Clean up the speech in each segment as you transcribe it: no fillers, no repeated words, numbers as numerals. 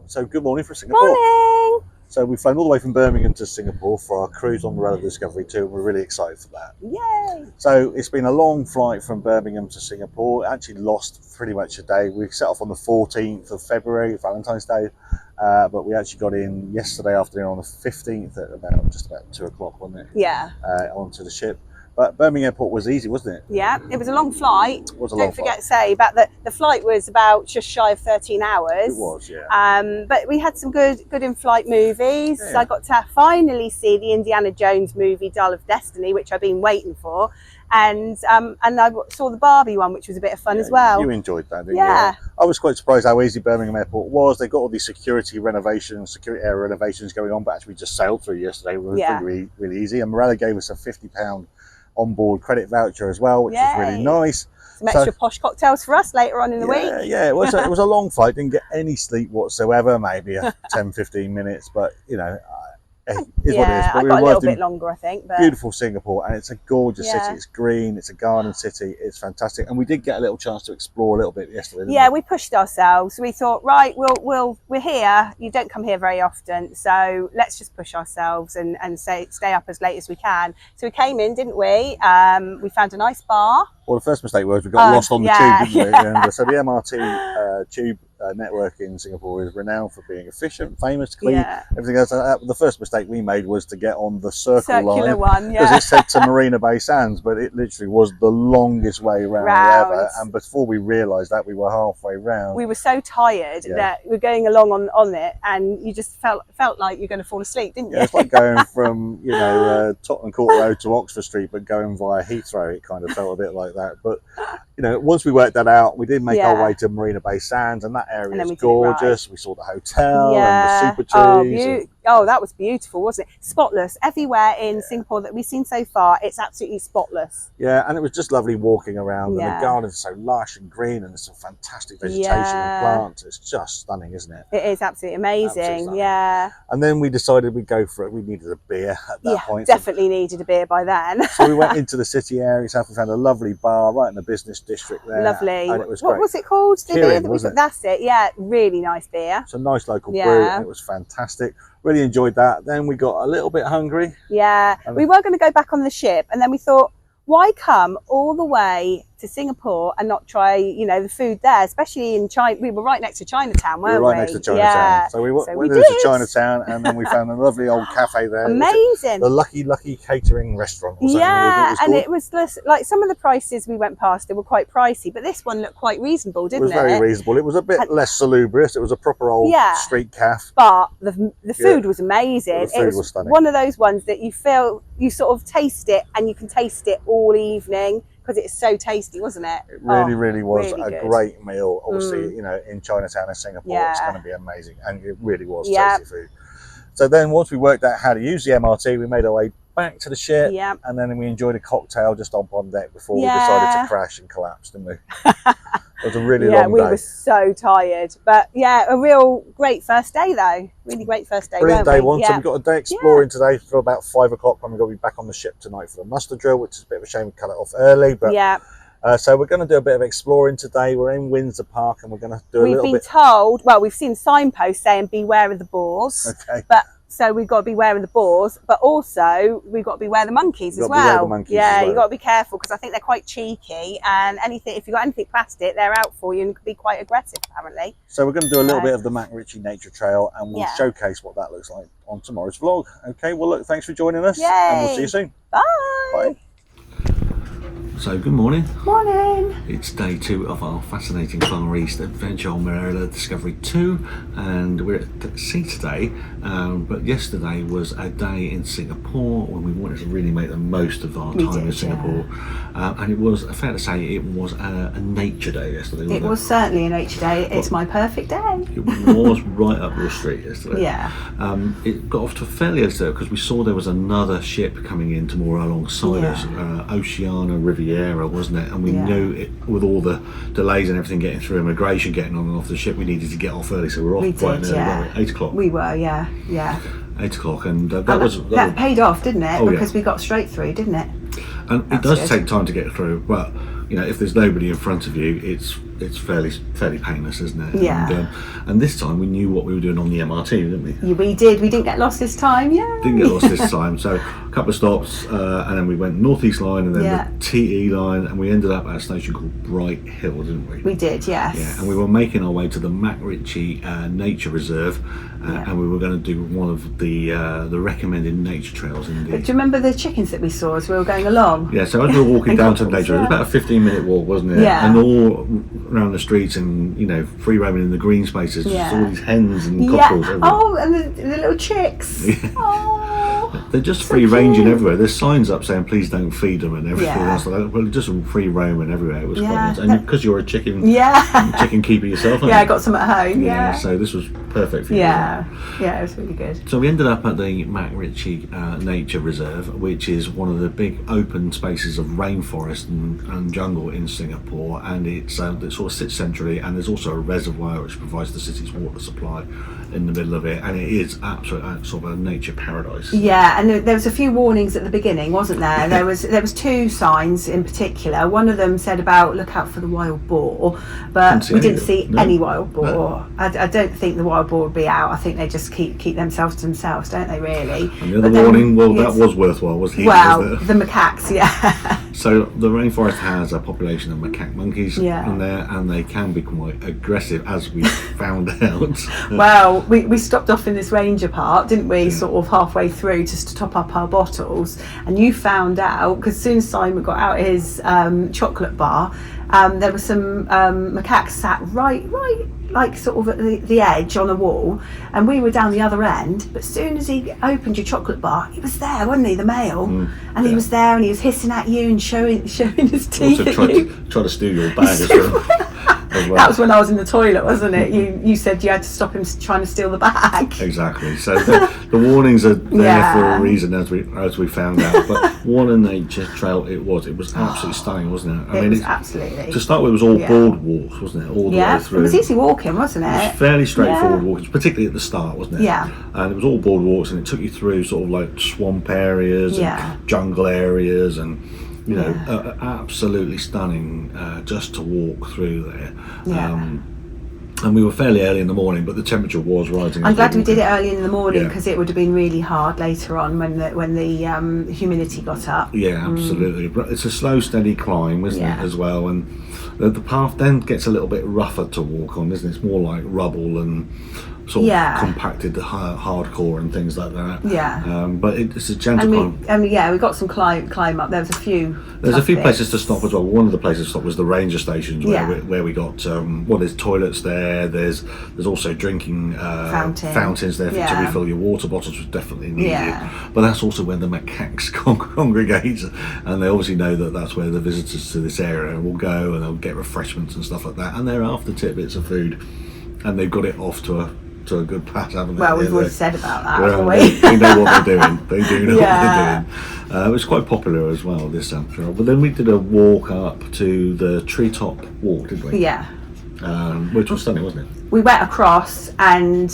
So good morning from Singapore. Morning! So we've flown all the way from Birmingham to Singapore for our cruise on Marella Discovery 2, and we're really excited for that. Yay! So it's been a long flight from Birmingham to Singapore. It actually lost pretty much a day. We set off on the 14th of February, Valentine's Day, but we actually got in yesterday afternoon on the 15th at just about 2 o'clock, wasn't it? Yeah. Onto the ship. But Birmingham Airport was easy, wasn't it? Yeah, it was a long flight. It was a Don't long forget flight. to say about the flight was about just shy of 13 hours. It was, yeah. But we had some good in-flight movies. Yeah. So I got to finally see the Indiana Jones movie Dial of Destiny, which I've been waiting for, and I saw the Barbie one, which was a bit of fun as well. You enjoyed that, didn't Yeah. you? I was quite surprised how easy Birmingham Airport was. They got all these security area renovations going on, but actually we just sailed through yesterday. It was really easy. And Marella gave us a £50 onboard credit voucher as well, which was really nice. Some extra posh cocktails for us later on in the week. Yeah, it was a long flight. Didn't get any sleep whatsoever, maybe 10-15 minutes, but you know, is what it is. But I got a little bit longer, I think. But beautiful Singapore, and it's a gorgeous city. It's green, it's a garden city, it's fantastic, and we did get a little chance to explore a little bit yesterday. Didn't we? We pushed ourselves. We thought, right, we're here. You don't come here very often, so let's just push ourselves and stay up as late as we can. So we came in, didn't we? We found a nice bar. Well, the first mistake was we got lost on the tube, didn't we? And so the MRT tube network in Singapore is renowned for being efficient, famous, clean, everything else. The first mistake we made was to get on the circular one, because it said to Marina Bay Sands, but it literally was the longest way round ever. And before we realised that, we were halfway round. We were so tired that we're going along on it, and you just felt like you're going to fall asleep, didn't you? Yeah, it's like going from Tottenham Court Road to Oxford Street, but going via Heathrow. It kind of felt a bit like that, but once we worked that out, we did make our way to Marina Bay Sands, and that area is gorgeous. We saw the hotel and the super trees. That was beautiful, wasn't it? Spotless everywhere in Singapore that we've seen so far. It's absolutely spotless. Yeah, and it was just lovely walking around, and the gardens are so lush and green, and there's some fantastic vegetation and plants. It's just stunning, isn't it? It is absolutely amazing. And then we decided we'd go for it. We needed a beer at that point. Definitely needed a beer by then. So we went into the city area itself. We found a lovely bar right in the business district there. Lovely. And it was what was it called? That's it. Yeah, really nice beer. It's a nice local brew, and it was fantastic. Really enjoyed that. Then we got a little bit hungry. Yeah, we were going to go back on the ship, and then we thought, why come all the way to Singapore and not try, the food there, especially in China? We were right next to Chinatown, weren't we? Right next to Chinatown. Yeah. So we went into Chinatown, and then we found a lovely old cafe there. Amazing. The Lucky Catering Restaurant. It was like some of the prices we went past, they were quite pricey, but this one looked quite reasonable, didn't it? It was very reasonable. It was a bit less salubrious. It was a proper old street cafe. But the food was amazing. The food was stunning. One of those ones that you feel, you sort of taste it, and you can taste it all evening, because it's so tasty, wasn't it? It really was really a great meal. Obviously, in Chinatown and Singapore, it's going to be amazing, and it really was tasty food. So then, once we worked out how to use the MRT, we made our way back to the ship, and then we enjoyed a cocktail just up on deck before we decided to crash and collapse, didn't we? It was a really long day. We were so tired, but a real great first day though. Really great first day. Brilliant day one. So we've got a day exploring today till about 5 o'clock, when we're going to be back on the ship tonight for the muster drill, which is a bit of a shame we cut it off early, but so we're going to do a bit of exploring today. We're in Windsor Park, and we're going to do a little bit. We've been told, we've seen signposts saying beware of the boars. Okay. But so we've got to be aware of the boars, but also we've got to be aware of the monkeys as well. You've got to be careful, because I think they're quite cheeky, and if you've got anything plastic, they're out for you and can be quite aggressive, apparently. So we're going to do a little bit of the MacRitchie Nature Trail, and we'll showcase what that looks like on tomorrow's vlog. Okay, well look, thanks for joining us, and we'll see you soon. Bye. Bye. So good morning. Morning. It's day 2 of our fascinating Far East adventure on Marella Discovery 2, and we're at sea today, but yesterday was a day in Singapore when we wanted to really make the most of our time in Singapore, and it was fair to say it was a nature day yesterday, wasn't it? It was certainly a nature day. It's my perfect day. It was right up your street yesterday. It got off to a fairly early start because we saw there was another ship coming in tomorrow alongside us, Oceana Riviera, wasn't it? And we knew it, with all the delays and everything getting through immigration, getting on and off the ship, we needed to get off early, so we're off quite early, 8 o'clock. We were, 8 o'clock, and that paid off, didn't it? Because we got straight through, didn't it? And it does take time to get through, but if there's nobody in front of you, it's it's fairly painless, isn't it? Yeah. And this time we knew what we were doing on the MRT, didn't we? Yeah, we did. We didn't get lost this time. Yeah. Didn't get lost this time. So a couple of stops, and then we went Northeast Line and then the TE line, and we ended up at a station called Bright Hill, didn't we? We did, yes. Yeah, and we were making our way to the MacRitchie Nature Reserve, and we were going to do one of the recommended nature trails in the... But do you remember the chickens that we saw as we were going along? Yeah, so as we were walking down to the nature, it was about a 15-minute walk, wasn't it? Yeah. And all around the streets and, you know, free roaming in the green spaces, just all these hens and cockerels everywhere. Oh, and the little chicks. Yeah. Oh, they're just so free ranging cute. everywhere. There's signs up saying please don't feed them and everything else like that. Well, just free roaming everywhere. It was quite nice. And because you're a chicken keeper yourself, aren't you? I got some at home. Yeah. So this was perfect for you. Yeah, it was really good. So we ended up at the MacRitchie Nature Reserve, which is one of the big open spaces of rainforest and jungle in Singapore, and it sort of sits centrally, and there's also a reservoir which provides the city's water supply in the middle of it, and it is absolutely sort of a nature paradise. Yeah, and there was a few warnings at the beginning, wasn't there? There was two signs in particular. One of them said about look out for the wild boar, but we didn't see any wild boar. No. I don't think the wild boar would be out. I think they just keep themselves to themselves, don't they, really? And the other warning, that was worthwhile, was he? Well, the macaques, yeah. So the rainforest has a population of macaque monkeys in there, and they can be quite aggressive, as we found out. Well, we stopped off in this ranger park, didn't we, sort of halfway through just to top up our bottles, and you found out, because as soon as Simon got out his chocolate bar, there were some macaques sat right like sort of at the edge on a wall, and we were down the other end, but as soon as he opened your chocolate bar, he was there, wasn't he, the male? And he was there, and he was hissing at you and showing his teeth also at you. Tried to steal your bag as well. That was when I was in the toilet, wasn't it? You said you had to stop him trying to steal the bag. Exactly. So the warnings are there for a reason, as we found out. But what a nature trail it was. It was absolutely stunning, wasn't it? I mean, absolutely. To start with, it was all board walks, wasn't it? All the way through. It was easy walking, wasn't it? It was fairly straightforward walking, particularly at the start, wasn't it? Yeah. And it was all board walks, and it took you through sort of like swamp areas, and jungle areas, and you know, absolutely stunning just to walk through there. And we were fairly early in the morning, but the temperature was rising. I'm glad we did it early in the morning, because it would have been really hard later on when the humidity got up. Yeah, absolutely. But it's a slow, steady climb, isn't it, as well? And the path then gets a little bit rougher to walk on, isn't it? It's more like rubble and sort of compacted hardcore and things like that. Yeah. But it's a gentle climb. We got some climb up. There was a few. There's a few places to stop as well. One of the places to stop was the ranger stations where we got there's toilets there. There's also drinking fountains there to refill your water bottles, was definitely needed. Yeah. But that's also where the macaques congregate, and they obviously know that that's where the visitors to this area will go, and they'll get refreshments and stuff like that. And they're after tidbits of food, and they've got it off to a good pass, haven't they? Well, we've already said about that, haven't we? They know what they're doing. They do know what they're doing. It was quite popular as well, this trail. But then we did a walk up to the Treetop Walk, didn't we? Yeah. Which was stunning, wasn't it? We went across, and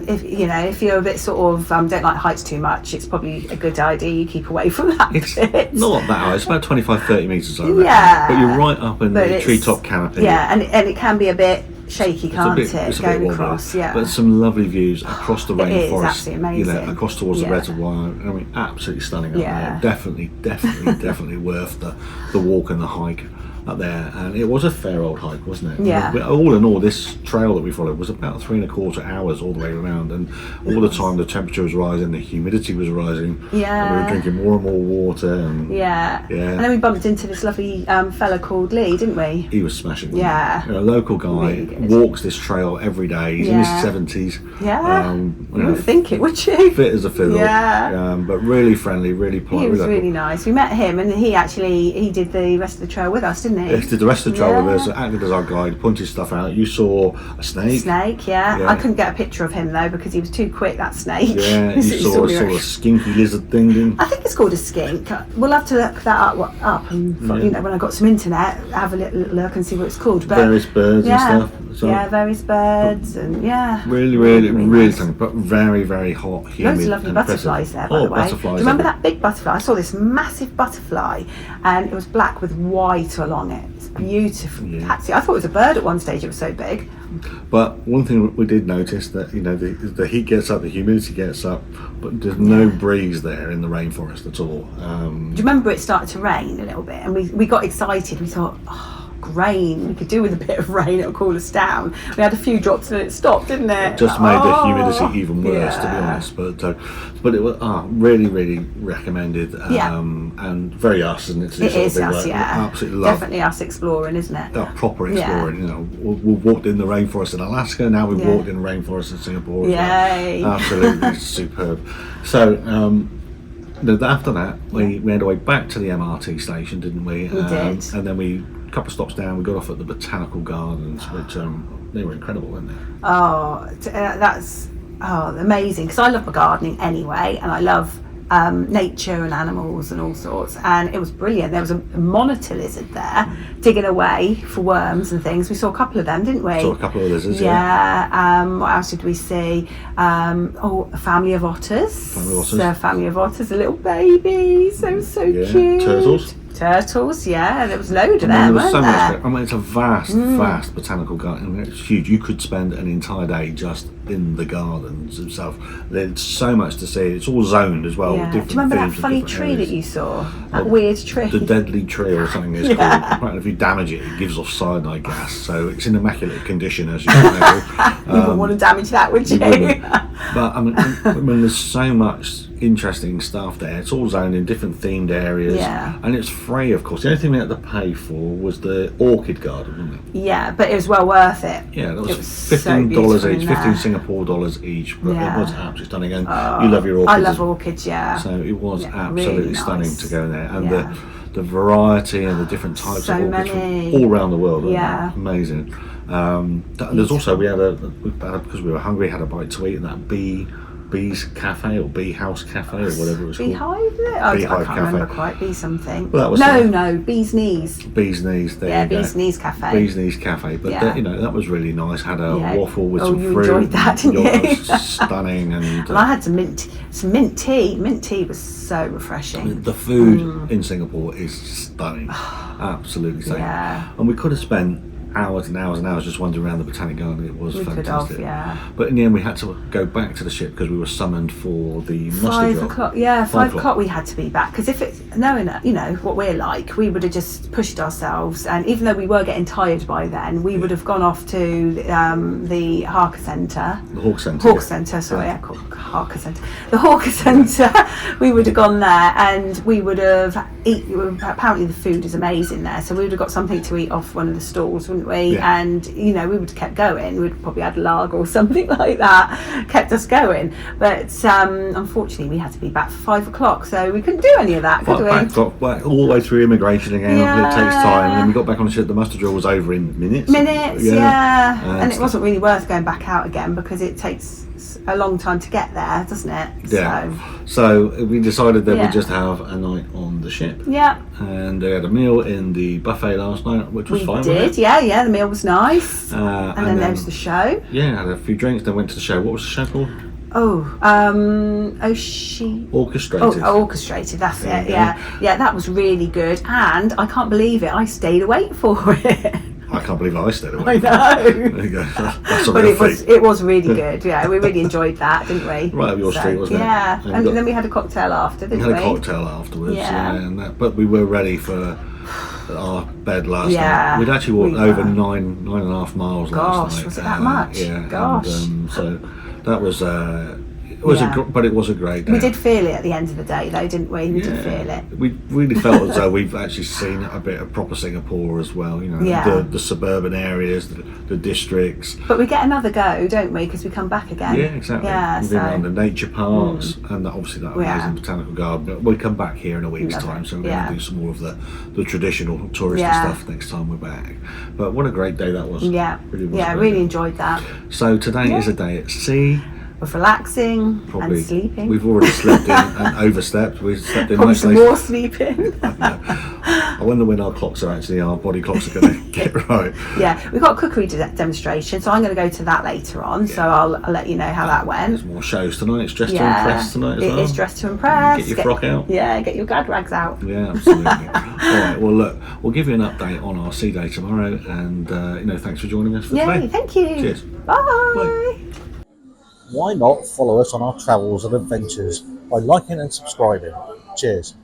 if you're a bit sort of don't like heights too much, it's probably a good idea you keep away from that It's bit. not that high. It's about 25-30 metres, I reckon. Yeah. But you're right up in the treetop canopy. Yeah, and it can be a bit shaky, can't it? Going across, But some lovely views across the rainforest. It is absolutely amazing. Across towards the reservoir. I mean, absolutely stunning up there. Definitely worth the walk and the hike up there. And it was a fair old hike, wasn't it? Yeah. All in all, this trail that we followed was about 3.25 hours all the way around, and all the time the temperature was rising, the humidity was rising. Yeah. And we were drinking more and more water. And and then we bumped into this lovely fella called Lee, didn't we? He was smashing. Yeah. A local guy, really walks this trail every day. He's in his 70s. Yeah. You wouldn't think it, would you? Fit as a fiddle. Yeah. But really friendly, really polite. He was really nice. We met him, and he did the rest of the trail with us, didn't he? He did the rest of the trail with us, acted as our guide, pointed stuff out. You saw a snake. I couldn't get a picture of him though because he was too quick, that snake. Yeah, you saw a sort of skinky lizard thing, didn't you? I think it's called a skink. We'll have to look that up and when I got some internet, have a little look and see what it's called. But various birds and stuff. So various birds and really something, but very, very hot, humid. Loads of lovely butterflies there, by the way. Do you remember that big butterfly? I saw this massive butterfly, and it was black with white along long. It's beautiful. Actually, I thought it was a bird at one stage. It was so big. But one thing we did notice that the heat gets up, the humidity gets up, but there's no breeze there in the rainforest at all. Do you remember it started to rain a little bit, and we got excited. We thought, rain, we could do with a bit of rain, it'll cool us down. We had a few drops and it stopped, didn't it? It just made the humidity even worse, to be honest. But it was really, really recommended, and very us, and it's it is us, like, absolutely love. Definitely us exploring, isn't it? Proper exploring. You know, we've walked in the rainforest in Alaska. Now we've walked in the rainforest in Singapore. Yay! Well. Absolutely superb. So. After that, we made our way back to the MRT station, didn't we? We did. And then a couple of stops down, we got off at the Botanical Gardens, which they were incredible, weren't they? That's amazing, because I love my gardening anyway, and I love nature and animals and all sorts, and it was brilliant. There was a monitor lizard there digging away for worms and things. We saw a couple of them, didn't we? Saw a couple of lizards, what else did we see? A family of otters. A family of otters, a little baby, so cute. Turtles, yeah, there was a load of them, weren't there? I mean, it's a vast botanical garden. It's huge. You could spend an entire day just in the gardens itself. There's so much to see. It's all zoned as well. Yeah. Do you remember that funny tree that you saw? That weird tree? The deadly tree or something it's called. Apparently, if you damage it, it gives off cyanide gas. So it's in immaculate condition, as you know. You wouldn't want to damage that, would you? But I mean, there's so much interesting stuff there. It's all zoned in different themed areas, and it's free, of course. The only thing we had to pay for was the Orchid garden, wasn't it? Yeah, but it was well worth it. Yeah, that was $15 each, 15 Singapore dollars each, but it was absolutely stunning. And you love your orchids. I love orchids, yeah. So it was absolutely really stunning to go in there, and the variety and the different types of orchids from all around the world. Amazing. There's also because we were hungry, had a bite to eat in that Bee's Cafe or Bee House Cafe or whatever it was called. Beehive? I can't remember quite. Bee something. Well, that was Bee's Knees. Bee's Knees. There you go. Bee's Knees Cafe. Bee's Knees Cafe. But that was really nice. Had a waffle with some fruit. You enjoyed that, didn't you? It was stunning. And I had some mint tea. Mint tea was so refreshing. The food in Singapore is stunning. Absolutely stunning. Yeah. And we could have spent hours and hours and hours just wandering around the Botanic Garden. It was fantastic. But in the end we had to go back to the ship because we were summoned for the muster drop. 5 o'clock. Yeah, 5 o'clock we had to be back, because if it's knowing what we're like, we would have just pushed ourselves, and even though we were getting tired by then, we would have gone off to the Harker Centre. The Hawke Centre. Harker Centre. The Hawker Centre. We would have gone there, and we would have apparently the food is amazing there, so we would have got something to eat off one of the stalls, wouldn't we? And we would have kept going. We'd probably had lager or something like that, kept us going. But unfortunately we had to be back for 5 o'clock, so we couldn't do any of that, could we? Back all the way through immigration again. It takes time, and then we got back on the ship. The muster drill was over in minutes. And it wasn't really worth going back out again, because it takes a long time to get there, doesn't it? So we decided that we'd just have a night on the ship. And they had a meal in the buffet last night, which was fine. We did, the meal was nice. And then there was the show. Had a few drinks, then went to the show. What was the show called? Orchestrated. Orchestrated, that's it. That was really good, and I can't believe it, I stayed awake for it. I can't believe I stayed awake. I know. There you go. That's but it was really good. Yeah, we really enjoyed that, didn't we? Right up your street, wasn't it? Yeah, and then we had a cocktail after, didn't we? We had a cocktail afterwards. But we were ready for our bed last night. We'd actually walked over 9.5 miles last night. Gosh, was it that much? Yeah. Gosh. And, so that was. But it was a great day. We did feel it at the end of the day, though, didn't we? We did feel it. We really felt as though we've actually seen a bit of proper Singapore as well. The suburban areas, the districts. But we get another go, don't we? Because we come back again. Yeah, exactly. We've been on the nature parks and obviously that amazing botanical garden. But we come back here in a week's time, so we're going to do some more of the traditional touristy stuff next time we're back. But what a great day that was. Yeah, really enjoyed that. So today is a day at sea. With relaxing and sleeping. We've already slept in and overslept. We slept in probably nice some more sleeping. I wonder when our body clocks are going to get right. Yeah, we've got a cookery demonstration, so I'm going to go to that later on. So I'll let you know how that went. There's more shows tonight. It's Dress to Impress tonight as well. It is Dress to Impress. Get your frock out. Yeah, get your grad rags out. Yeah, absolutely. All right. Well, look, we'll give you an update on our sea day tomorrow, and thanks for joining us for today. Thank you. Cheers. Bye. Bye. Why not follow us on our travels and adventures by liking and subscribing? Cheers.